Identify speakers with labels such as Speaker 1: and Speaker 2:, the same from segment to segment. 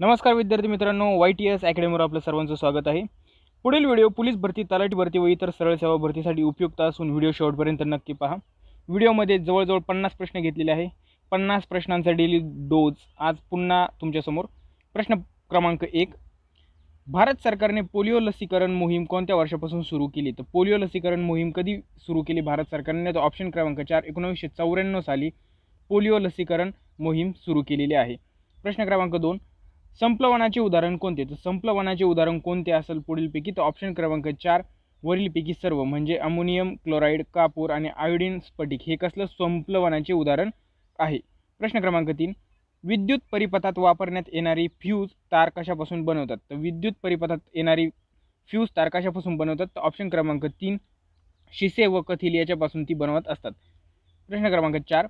Speaker 1: नमस्कार विद्यार्थी मित्रांनो, YTS अकॅडमीवर आपलं सर्वांचं स्वागत आहे। पुढील व्हिडिओ पोलीस भरती, तलाठी भरती व इतर सरळ सेवा भरतीसाठी उपयुक्त असून व्हिडिओ शेवटपर्यंत नक्की पहा। व्हिडिओमध्ये जवळजवळ 50 प्रश्न घेतलेले आहे। 50 प्रश्नांचा डेली डोज आज पुन्हा तुमच्यासमोर। प्रश्न क्रमांक 1, भारत सरकारने पोलिओ लसीकरण मोहीम कोणत्या वर्षापासून सुरू केली? तर पोलिओ लसीकरण मोहीम कधी सुरू केली भारत सरकारने? तर ऑप्शन क्रमांक 4, 1994 साली पोलिओ लसीकरण मोहीम सुरू केलेली आहे। प्रश्न क्रमांक 2, संप्लवनाचे उदाहरण कोणते? तर संप्लवनाचे उदाहरण कोणते असेल पुढीलपैकी? तर ऑप्शन क्रमांक 4 वरीलपैकी सर्व, म्हणजे अमोनियम क्लोराईड, कापूर आणि आयोडीन स्फटिक हे कसलं संप्लवनाचे उदाहरण आहे। प्रश्न क्रमांक 3, विद्युत परिपथात वापरण्यात येणारी फ्यूज तार कशापासून बनवतात? तर विद्युत परिपथात येणारी फ्यूज तार कशापासून बनवतात? तर ऑप्शन क्रमांक 3 शिसे व कथील याच्यापासून ती बनवत असतात। प्रश्न क्रमांक 4,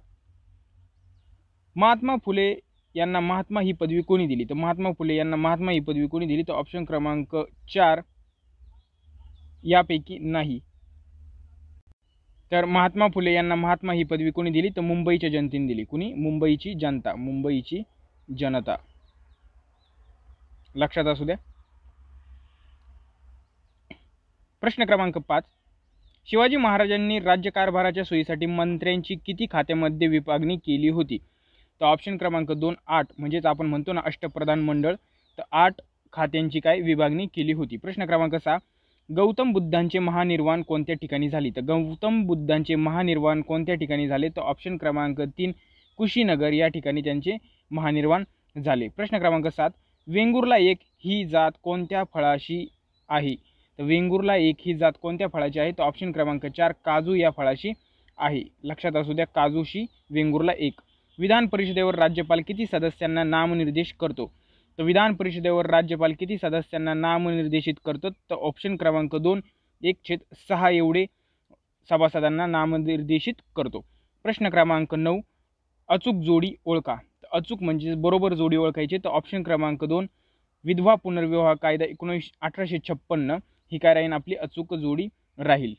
Speaker 1: महात्मा फुले यांना महात्मा ही पदवी कोणी दिली? तर महात्मा फुले यांना महात्मा ही पदवी कोणी दिली? तर ऑप्शन क्रमांक 4 यापैकी नाही। तर महात्मा फुले यांना महात्मा ही पदवी कोणी दिली? तर मुंबईच्या जनतेने दिली। कोणी? मुंबईची जनता, मुंबईची जनता, लक्षात असू द्या। प्रश्न क्रमांक 5, शिवाजी महाराजांनी राज्यकारभाराच्या सोयीसाठी मंत्र्यांची किती खात्यामध्ये विभागणी केली होती? तर ऑप्शन क्रमांक 2 8, म्हणजेच आपण म्हणतो ना अष्टप्रधान मंडळ, तर 8 खात्यांची काय विभागणी केली होती। प्रश्न क्रमांक 6, गौतम बुद्धांचे महानिर्वाण कोणत्या ठिकाणी झाले? तर गौतम बुद्धांचे महानिर्वाण कोणत्या ठिकाणी झाले? तर ऑप्शन क्रमांक 3 कुशीनगर या ठिकाणी त्यांचे महानिर्वाण झाले। प्रश्न क्रमांक 7, वेंगुर्ला एक ही जात कोणत्या फळाशी आहे? तर वेंगुर्ला एक ही जात कोणत्या फळाची आहे? तर ऑप्शन क्रमांक 4 काजू या फळाशी आहे, लक्षात असू द्या, काजूशी वेंगुर्ला एक। विधान परिषदेवर राज्यपाल किती सदस्यांना नामनिर्देश करतो? तर विधान परिषदेवर राज्यपाल किती सदस्यांना नामनिर्देशित करतो? तर ऑप्शन क्रमांक 2 1/6 एवढे सभासदांना नामनिर्देशित करतो। प्रश्न क्रमांक 9, अचूक जोडी ओळखा। तर अचूक म्हणजे बरोबर जोडी ओळखायची। तर ऑप्शन क्रमांक 2 विधवा पुनर्विवाह कायदा 1856 ही काय राहील? आपली अचूक जोडी राहील।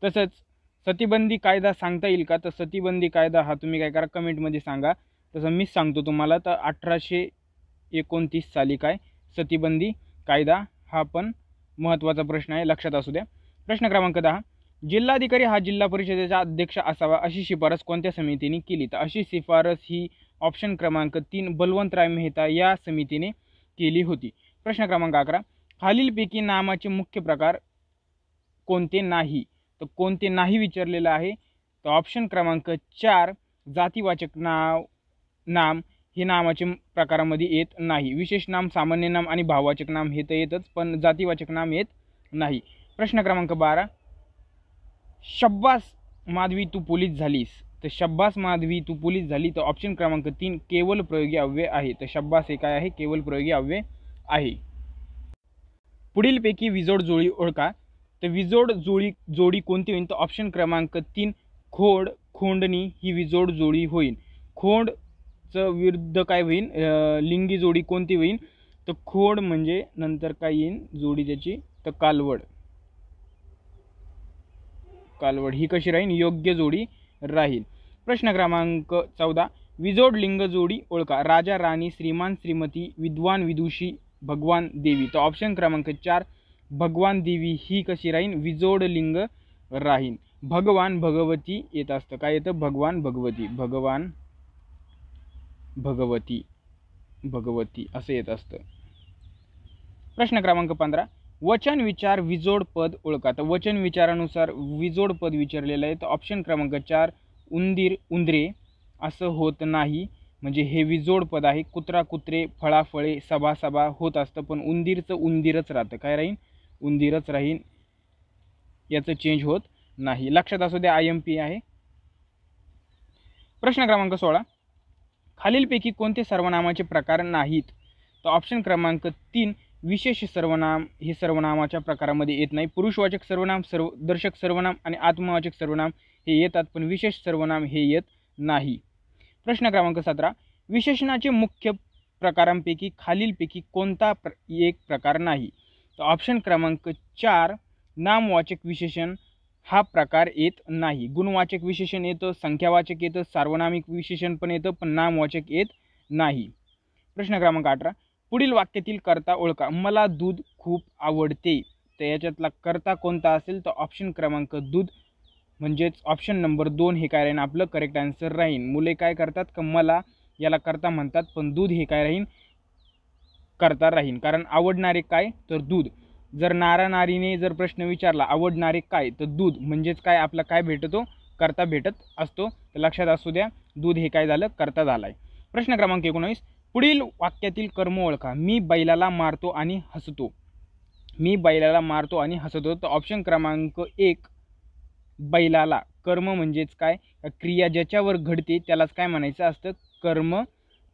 Speaker 1: तसंच सतीबंदी कायदा सांगता येईल का? तर सतीबंदी कायदा हा तुम्ही काय करा, कमेंटमध्ये सांगा, तसं मीच सांगतो तुम्हाला। तर 1829 साली काय सतीबंदी कायदा हा पण महत्त्वाचा प्रश्न आहे, लक्षात असू द्या। प्रश्न क्रमांक 10, जिल्हाधिकारी हा जिल्हा परिषदेचा अध्यक्ष असावा अशी शिफारस कोणत्या समितीने केली? तर अशी शिफारस ही ऑप्शन क्रमांक 3 बलवंतराय मेहता या समितीने केली होती। प्रश्न क्रमांक 11, खालीलपैकी नामाचे मुख्य प्रकार कोणते नाही? तर कोणते नाही विचारलेलं आहे? तर ऑप्शन क्रमांक 4 जातीवाचक नाम हे नामाचे प्रकारामध्ये येत नाही। विशेष नाम, सामान्य नाम आणि भाववाचक नाम हे तर येतच, पण जातीवाचक नाम येत नाही। प्रश्न क्रमांक 12, शब्बास माधवी तू पोलीस झालीस। तर शब्बास माधवी तू पोलीस झाली, तर ऑप्शन क्रमांक 3 केवल प्रयोगी अव्यय आहे। तर शब्बास हे काय आहे? केवल प्रयोगी अव्यय आहे। पुढीलपैकी विजोड जोडी ओळखा। तर विजोड जोडी कोणती होईल? तर ऑप्शन क्रमांक 3 खोड खोंडणी ही विजोड जोडी होईल। खोडचं विरुद्ध काय होईल? लिंगी जोडी कोणती होईल? तर खोड म्हणजे नंतर काय येईल जोडी त्याची? तर कालवड, कालवड ही कशी राहील? योग्य जोडी राहील। प्रश्न क्रमांक 14, विजोड लिंग जोडी ओळखा। राजा राणी, श्रीमान श्रीमती, विद्वान विदुषी, भगवान देवी। तर ऑप्शन क्रमांक 4 भगवान देवी ही कशी राहील? विजोड लिंग राहील। भगवान भगवती येत असतं, काय येतं? भगवान भगवती, भगवान भगवती, भगवती असं येत असतं। प्रश्न क्रमांक 15, वचन विचार विजोड पद ओळखा। तर वचन विचारानुसार विजोड पद विचारलेलं आहे। तर ऑप्शन क्रमांक 4 उंदीर उंदरे असं होत नाही, म्हणजे हे विजोड पद आहे। कुत्रा कुत्रे, फळा फळे, सभा सभा होत असतं, पण उंदीरचं उंदीरच राहतं, काय राहील? उंदीरच राहील, याचं चेंज होत नाही, लक्षात असू द्या। IMP आहे। प्रश्न क्रमांक 16, खालीलपैकी कोणते सर्वनामाचे प्रकार नाहीत? तर ऑप्शन क्रमांक 3 विशेष सर्वनाम हे सर्वनामाच्या प्रकारामध्ये येत नाही। पुरुषवाचक सर्वनाम, दर्शक सर्वनाम आणि आत्मवाचक सर्वनाम हे येतात, पण विशेष सर्वनाम हे येत नाही। प्रश्न क्रमांक 17, विशेषणाचे मुख्य प्रकारांपैकी खालीलपैकी कोणता एक प्रकार नाही? तर ऑप्शन क्रमांक 4 नामवाचक विशेषण हा प्रकार येत नाही। गुणवाचक विशेषण येतं, संख्यावाचक येतं, सार्वनामिक विशेषण पण येतं, पण नामवाचक येत नाही। प्रश्न क्रमांक 18, पुढील वाक्यातील कर्ता ओळखा. मला दूध खूप आवडते. तर याच्यातला कर्ता कोणता असेल तर ऑप्शन क्रमांक दूध म्हणजेच ऑप्शन नंबर 2 हे काय राहीन आपलं करेक्ट आन्सर राहीन. मुले काय करतात का मला याला कर्ता म्हणतात, पण दूध हे काय राहीन कर्ता राहीन. कारण आवडणारे काय तर दूध. जर नारीने जर प्रश्न विचारला आवडणारे काय तर दूध म्हणजेच काय आपला काय भेटतो कर्ता भेटत असतो. तर लक्षात असू द्या दूध हे काय झालं कर्ता झालाय. प्रश्न क्रमांक 19, पुढील वाक्यातील कर्म ओळखा. मी बैलाला मारतो आणि हसतो. मी बैलाला मारतो आणि हसतो. तर ऑप्शन क्रमांक 1 बैलाला कर्म म्हणजेच काय क्रिया ज्याच्यावर घडते त्यालाच काय म्हणायचं असतं कर्म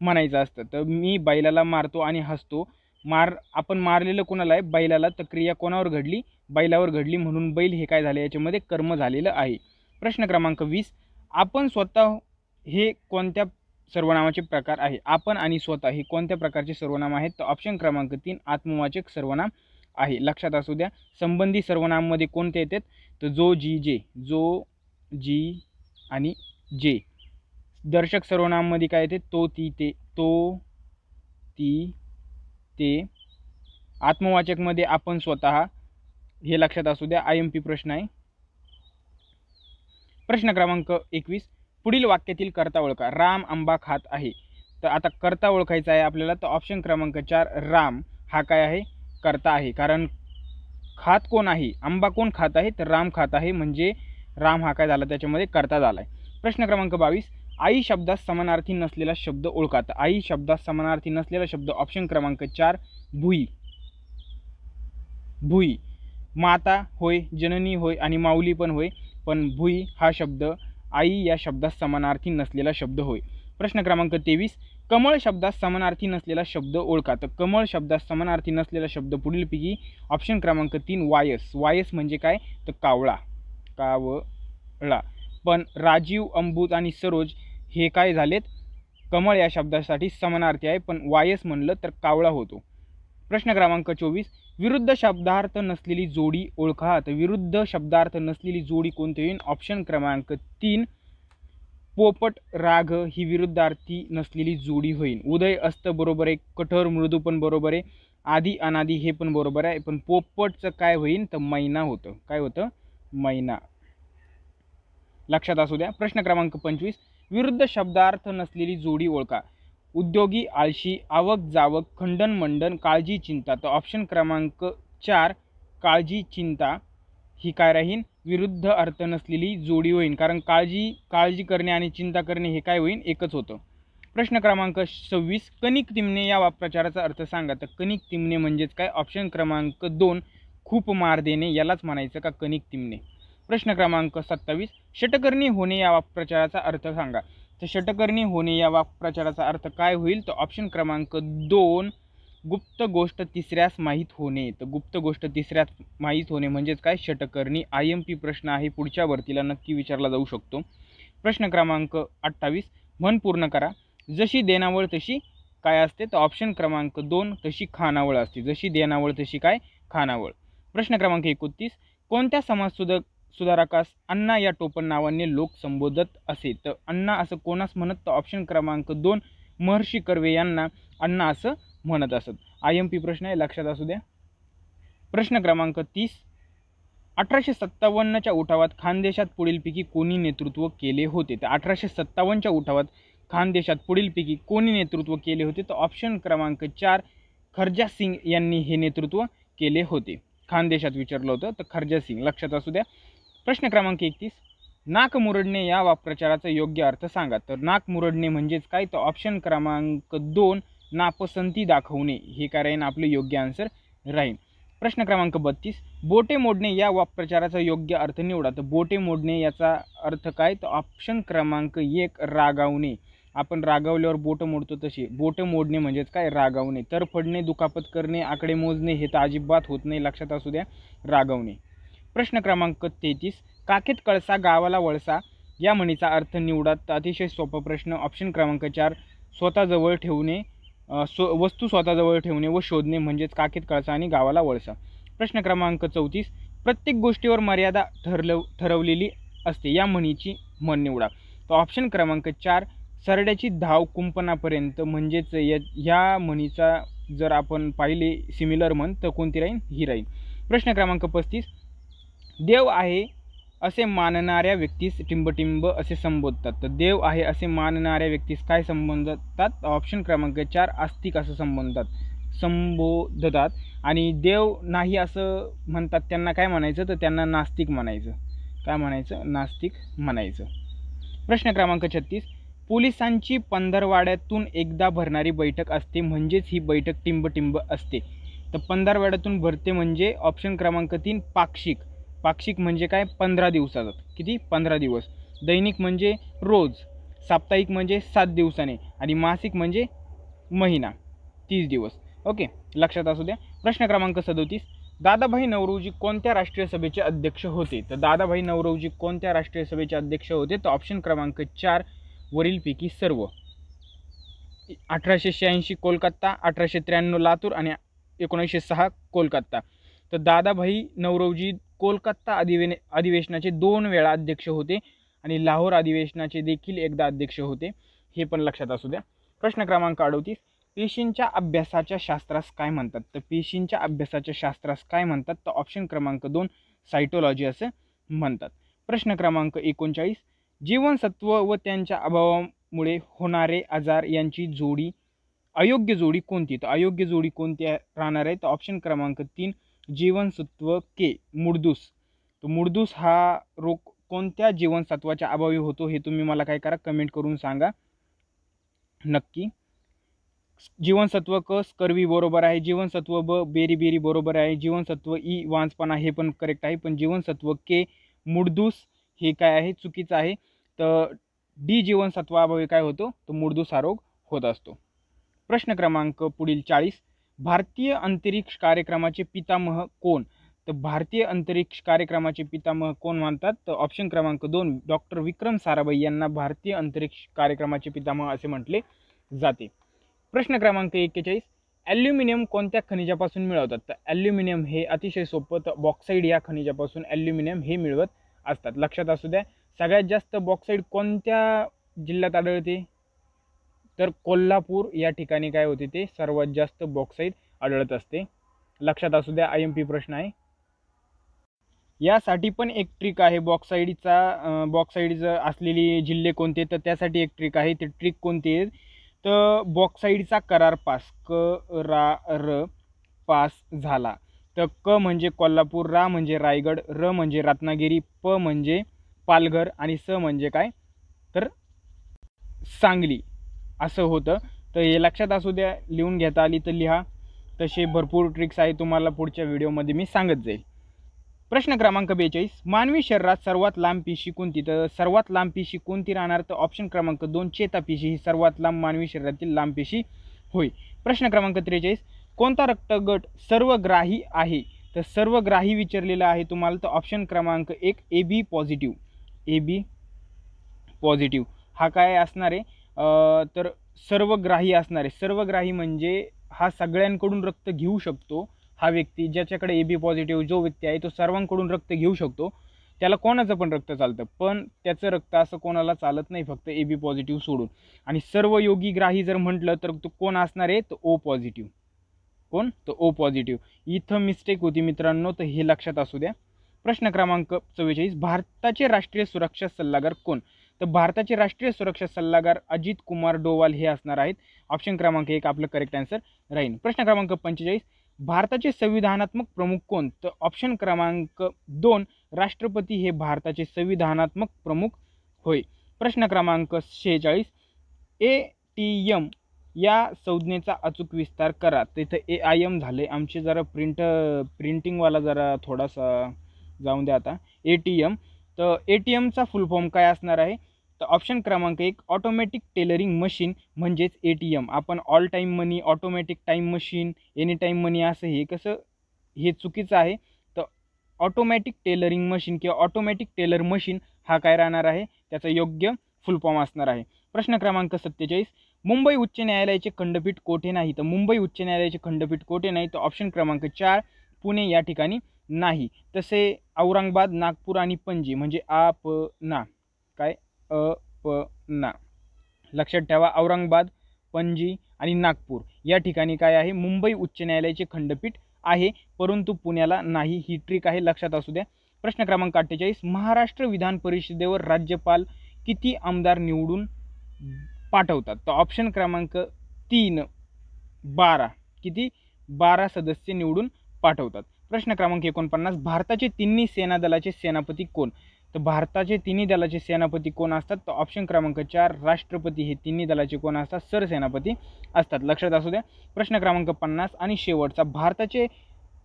Speaker 1: म्हणायचं असतं. तर मी बैलाला मारतो आणि हसतो. आपण मारलेलं कोणाला आहे बैलाला. तर क्रिया कोणावर घडली बैलावर घडली म्हणून बैल हे काय झाले याच्यामध्ये कर्म झालेलं आहे. प्रश्न क्रमांक 20, आपण स्वतः हे कोणत्या सर्वनामाचे प्रकार आहे. आपण आणि स्वतः हे कोणत्या प्रकारचे सर्वनाम आहेत तर ऑप्शन क्रमांक 3 आत्मवाचक सर्वनाम आहे. लक्षात असू द्या संबंधी सर्वनाममध्ये कोणते येतात तर जो जी जे, जो जी आणि जे. दर्शक सर्वनाममध्ये काय येते तो ती ते, तो ती ते. आत्मवाचकमध्ये आपण स्वतः हे लक्षात असू द्या IMP प्रश्न आहे. प्रश्न क्रमांक 21, पुढील वाक्यातील कर्ता ओळखा. राम आंबा खात आहे. तर आता कर्ता ओळखायचा आहे आपल्याला. तर ऑप्शन क्रमांक 4 राम हा काय आहे कर्ता आहे. कारण खात कोण आहे आंबा कोण खात आहे तर राम खात आहे म्हणजे राम हा काय झाला त्याच्यामध्ये कर्ता झाला आहे. प्रश्न क्रमांक 22, आई शब्दास समानार्थी नसलेला शब्द ओळखा. तर आई शब्दास समानार्थी नसलेला शब्द ऑप्शन क्रमांक 4 भुई. भुई. माता होय, जननी होय आणि माऊली पण होय, पण भुई हा शब्द आई या शब्दास समानार्थी नसलेला शब्द होय. प्रश्न क्रमांक 23, कमळ शब्दास समानार्थी नसलेला शब्द ओळखा. तर कमळ शब्दास समानार्थी नसलेला शब्द पुढीलपैकी ऑप्शन क्रमांक 3 वायस. वायस म्हणजे काय तर कावळा. कावळा. पण राजीव, अंबुत आणि सरोज हे काय झालेत कमळ या शब्दासाठी समानार्थी आहे, पण वायस म्हणलं तर कावळा होतो. प्रश्न क्रमांक 24, विरुद्ध शब्दार्थ नसलेली जोडी ओळखा. तर विरुद्ध शब्दार्थ नसलेली जोडी कोणती होईल ऑप्शन क्रमांक 3 पोपट राघ ही विरुद्धार्थी नसलेली जोडी होईल. उदय अस्त बरोबर आहे, कठोर मृदू पण बरोबर आहे, आधी अनादी हे पण बरोबर आहे, पण पोपटचं काय होईल तर मैना होतं. काय होतं मैना. लक्षात असू द्या. प्रश्न क्रमांक 25, विरुद्ध शब्दार्थ नसलेली जोडी ओळखा. उद्योगी, आळशी, आवक जावक, खंडन मंडन, काळजी चिंता. तर ऑप्शन क्रमांक 4 काळजी चिंता ही काय राहील विरुद्ध अर्थ नसलेली जोडी होईल. कारण काळजी करणे आणि चिंता करणे हे काय होईल एकच होतं. प्रश्न क्रमांक 26, कणिक तिमणे या वाक्प्रचाराचा अर्थ सांगा. तर कणिक तिमणे म्हणजेच काय ऑप्शन क्रमांक 2 खूप मार देणे यालाच म्हणायचं का कणिक तिमणे. प्रश्न क्रमांक 27, षटकर्णी होणे या वाक्प्रचाराचा अर्थ सांगा. तर षटकर्णी होणे या वाक्प्रचाराचा अर्थ काय होईल तर ऑप्शन क्रमांक 2 गुप्त गोष्ट तिसऱ्यास माहीत होणे. तर गुप्त गोष्ट तिसऱ्यास माहीत होणे म्हणजेच काय षटकर्णी. IMP प्रश्न आहे, पुढच्या भरतीला नक्की विचारला जाऊ शकतो. प्रश्न क्रमांक 28, म्हण पूर्ण करा. जशी देनावळ तशी काय असते तर ऑप्शन क्रमांक 2 तशी खानावळ असते. जशी देनावळ तशी काय खानावळ. प्रश्न क्रमांक 29, कोणत्या समाज सुधारकास अण्णा या टोपण नावाने लोक संबोधत असे. तर अण्णा असं कोणास म्हणत तर ऑप्शन क्रमांक 2 महर्षी कर्वे यांना अण्णा असं म्हणत असत. IMP प्रश्न आहे, लक्षात असू द्या. प्रश्न क्रमांक 30, 1857च्या उठावात खानदेशात पुढीलपैकी कोणी नेतृत्व केले होते. तर 1857च्या उठावात खानदेशात पुढीलपैकी कोणी नेतृत्व केले होते तर ऑप्शन क्रमांक 4 खर्जा सिंग यांनी हे नेतृत्व केले होते. खानदेशात विचारलं होतं तर खर्जा सिंग. लक्षात असू द्या. प्रश्न क्रमांक 31, नाक मुरडणे या वाक्प्रचाराचा योग्य अर्थ सांगा. तर नाक मुरडणे म्हणजेच काय तर ऑप्शन क्रमांक 2 नापसंती दाखवणे हे काय राहील आपलं योग्य आन्सर राहील. प्रश्न क्रमांक 32, बोटे मोडणे या वाक्प्रचाराचा योग्य अर्थ निवडा. तर बोटे मोडणे याचा अर्थ काय तर ऑप्शन क्रमांक 1 रागावणे. आपण रागावल्यावर बोट मोडतो तशी बोट मोडणे म्हणजेच काय रागावणे. तर पडणे, दुखापत करणे, आकडे मोजणे हे तर अजिबात होत नाही. लक्षात असू द्या रागावणे. प्रश्न क्रमांक 33, काखेत कळसा गावाला वळसा या म्हणीचा अर्थ निवडा. तर अतिशय सोपा प्रश्न. ऑप्शन क्रमांक 4 स्वतःजवळ ठेवणे, वस्तू स्वतःजवळ ठेवणे व शोधणे म्हणजेच काखेत कळसा आणि गावाला वळसा. प्रश्न क्रमांक 34, प्रत्येक गोष्टीवर मर्यादा ठरवलेली असते या म्हणीची म्हण निवडा. तर ऑप्शन क्रमांक 4 सरड्याची धाव कुंपणापर्यंत म्हणजेच ह्या म्हणीचा जर आपण पाहिले सिमिलर म्हण तर कोणती राहील? ही राहील. प्रश्न क्रमांक 35. देव आहे असे मानणाऱ्या व्यक्तीस टिंबटिंब असे संबोधतात. तर देव आहे असे मानणाऱ्या व्यक्तीस काय संबोधतात? ऑप्शन क्रमांक 4 आस्तिक असं संबोधतात. आणि देव नाही असं म्हणतात त्यांना काय म्हणायचं? तर त्यांना नास्तिक म्हणायचं. काय म्हणायचं? नास्तिक म्हणायचं. प्रश्न क्रमांक 36. पोलिसांची पंधरवाड्यातून एकदा भरणारी बैठक असते म्हणजेच ही बैठक टिंबटिंब असते. तर पंधरवाड्यातून भरते म्हणजे ऑप्शन क्रमांक 3 पाक्षिक. पाक्षिक म्हणजे काय? 15 दिवसाचं. किती? 15 दिवस. दैनिक म्हणजे रोज. साप्ताहिक म्हणजे 7 दिवसाने. आणि मासिक म्हणजे महिना 30 दिवस. ओके, लक्षात असू द्या. प्रश्न क्रमांक 37. दादाभाई नौरोजी कोणत्या राष्ट्रीय सभेचे अध्यक्ष होते? तर दादाभाई नौरोजी कोणत्या राष्ट्रीय सभेचे अध्यक्ष होते? तर ऑप्शन क्रमांक 4 वरीलपैकी सर्व. 1886 कोलकाता, 1893 लातूर आणि 1906 कोलकाता. तर दादाभाई नौरोजी कोलकाता अधिवेशनाचे 2 वेळा अध्यक्ष होते आणि लाहोर अधिवेशनाचे देखील एकदा अध्यक्ष होते. हे पण लक्षात असू द्या. प्रश्न क्रमांक 38. पेशींच्या अभ्यासाच्या शास्त्रास काय म्हणतात? तर पेशींच्या अभ्यासाच्या शास्त्रास काय म्हणतात? तर ऑप्शन क्रमांक 2 सायटोलॉजी असं म्हणतात. प्रश्न क्रमांक 39. जीवनसत्व व त्यांच्या अभावामुळे होणारे आजार यांची अयोग्य जोडी कोणती? तर अयोग्य जोडी कोणती राहणार आहे? तर ऑप्शन क्रमांक 3 जीवनसत्व के, मुडदूस. तो मुडदूस हा रोग कोणत्या जीवनसत्वाच्या अभावी होतो हे तुम्ही मला काय करा? कमेंट करून सांगा नक्की. जीवनसत्व क स्कर्वी बरोबर आहे. जीवनसत्व ब बेरी बरोबर आहे. जीवनसत्व ई वांजपणा हे पण करेक्ट आहे. पण जीवनसत्व के मुडदूस हे काय आहे? चुकीचं आहे. तर डी जीवनसत्वाअभावी काय होतो? तो मुडदूस हा रोग होत असतो. प्रश्न क्रमांक पुढील 40. भारतीय अंतरिक्ष कार्यक्रमाचे पितामह कोण? तर भारतीय अंतरिक्ष कार्यक्रमाचे पितामह कोण म्हणतात? तर ऑप्शन क्रमांक 2 डॉक्टर विक्रम साराभाई यांना भारतीय अंतरिक्ष कार्यक्रमाचे पितामह असे म्हटले जाते. प्रश्न क्रमांक 41. ॲल्युमिनियम कोणत्या खनिजापासून मिळवतात? तर ॲल्युमिनियम हे अतिशय सोपं. तर बॉक्साईड या खनिजापासून ॲल्युमिनियम हे मिळवत असतात. लक्षात असू द्या. सगळ्यात जास्त बॉक्साईड कोणत्या जिल्ह्यात आढळते? तर कोल्हापूर या ठिकाणी काय होते? ते सर्वात जास्त बॉक्साईड आढळत असते. लक्षात असू द्या. IMP प्रश्न आहे. यासाठी पण एक ट्रिक आहे. बॉक्साईड असलेली जिल्हे कोणते? तर त्यासाठी एक ट्रिक आहे. ती ट्रिक कोणती आहे? तर बॉक्साईडचा करार पास झाला. तर क म्हणजे कोल्हापूर, रा म्हणजे रायगड, र म्हणजे रत्नागिरी, प म्हणजे पालघर आणि स म्हणजे काय? तर सांगली असं होतं. तर हे लक्षात असू द्या. लिहून घेता आली तर लिहा. तसे भरपूर ट्रिक्स आहे. तुम्हाला पुढच्या व्हिडिओमध्ये मी सांगत जाईल. प्रश्न क्रमांक 42. मानवी शरीरात सर्वात लांब पेशी कोणती? तर सर्वात लांब पेशी कोणती राहणार? तर ऑप्शन क्रमांक 2 चेतापेशी ही सर्वात लांब मानवी शरीरातील लांब पेशी होय. प्रश्न क्रमांक 43. कोणता रक्तगट सर्वग्राही आहे? तर सर्वग्राही विचारलेला आहे तुम्हाला. तर ऑप्शन क्रमांक 1 AB पॉझिटिव्ह. AB पॉझिटिव्ह हा काय असणार आहे? तर सर्वग्राही असणार आहे. सर्वग्राही म्हणजे हा सगळ्यांकडून रक्त घेऊ शकतो. हा व्यक्ती ज्याच्याकडे AB पॉझिटिव्ह जो व्यक्ती आहे तो सर्वांकडून रक्त घेऊ शकतो. त्याला कोणाचं पण रक्त चालतं. पण त्याचं रक्त असं कोणाला चालत नाही, फक्त AB पॉझिटिव्ह सोडून. आणि सर्व योगीग्राही जर म्हटलं तर तो कोण असणार आहे? तर O पॉझिटिव्ह. कोण? तर O पॉझिटिव्ह. इथं मिस्टेक होती मित्रांनो, तर हे लक्षात असू द्या. प्रश्न क्रमांक 44. भारताचे राष्ट्रीय सुरक्षा सल्लागार कोण? तर भारताचे राष्ट्रीय सुरक्षा सल्लागार अजित कुमार डोवाल हे असणार आहेत. ऑप्शन क्रमांक 1 आपलं करेक्ट आन्सर राहील. प्रश्न क्रमांक 45. भारताचे संविधानात्मक प्रमुख कोण? तर ऑप्शन क्रमांक 2 राष्ट्रपती हे भारताचे संविधानात्मक प्रमुख होय. प्रश्न क्रमांक 46. ATM या संज्ञेचा अचूक विस्तार करा. तिथं AIM झाले. आमचे जरा प्रिंटिंगवाला जरा थोडासा जाऊन द्या आता. ATM. तर ATMचा फुल फॉर्म काय असणार आहे? तर ऑप्शन क्रमांक 1 ऑटोमॅटिक टेलरिंग मशीन म्हणजेच ATM. आपण all time money, automatic time machine, any time money असं हे कसं? हे चुकीचं आहे. तर ऑटोमॅटिक टेलरिंग मशीन किंवा ऑटोमॅटिक टेलर मशीन हा काय राहणार आहे? त्याचा योग्य फुल फॉर्म असणार आहे. प्रश्न क्रमांक 47. मुंबई उच्च न्यायालयाचे खंडपीठ कोठे नाही? तर मुंबई उच्च न्यायालयाचे खंडपीठ कोठे नाही? तर ऑप्शन क्रमांक 4 पुणे या ठिकाणी नाही. तसे औरंगाबाद, नागपूर आणि पणजी म्हणजे ना काय? ना लक्षात ठेवा, औरंगाबाद, पणजी आणि नागपूर या ठिकाणी काय आहे, मुंबई उच्च न्यायालयाचे खंडपीठ आहे, परंतु पुण्याला नाही. ही ट्रिक आहे, लक्षात असू द्या. प्रश्न क्रमांक 48, महाराष्ट्र विधान परिषदेवर राज्यपाल किती आमदार निवडून पाठवतात? तर ऑप्शन क्रमांक 3 12. किती? 12 सदस्य निवडून पाठवतात. प्रश्न क्रमांक 49, भारताचे तिन्ही सेना दलाचे सेनापती कोण? तर भारताचे तिन्ही दलाचे सेनापती कोण असतात? तर ऑप्शन क्रमांक 4 राष्ट्रपती हे तिन्ही दलाचे कोण असतात? सरसेनापती असतात. लक्षात असू द्या. प्रश्न क्रमांक 50 आणि शेवटचा, भारताचे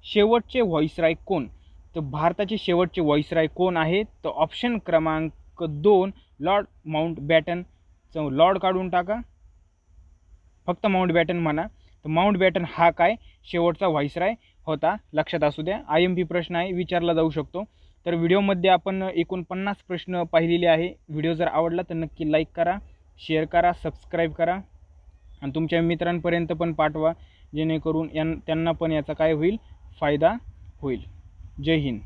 Speaker 1: शेवटचे व्हाईसराय कोण? तर भारताचे शेवटचे व्हाईसराय कोण आहेत? तर ऑप्शन क्रमांक 2 लॉर्ड माउंटबॅटन. लॉर्ड काढून टाका, फक्त माउंटबॅटन म्हणा. तर माउंटबॅटन हा काय शेवटचा व्हाईसराय होता. लक्षात असू द्या. IMP प्रश्न आहे, विचारला जाऊ शकतो. तर व्हिडिओमध्ये आपण एकूण 50 प्रश्न पाहिलेले आहे. व्हिडिओ जर आवडला तर नक्की लाईक करा, शेअर करा, सबस्क्राईब करा आणि तुमच्या मित्रांपर्यंत पण पाठवा, जेणेकरून त्यांना पण याचा काय होईल, फायदा होईल. जय हिंद.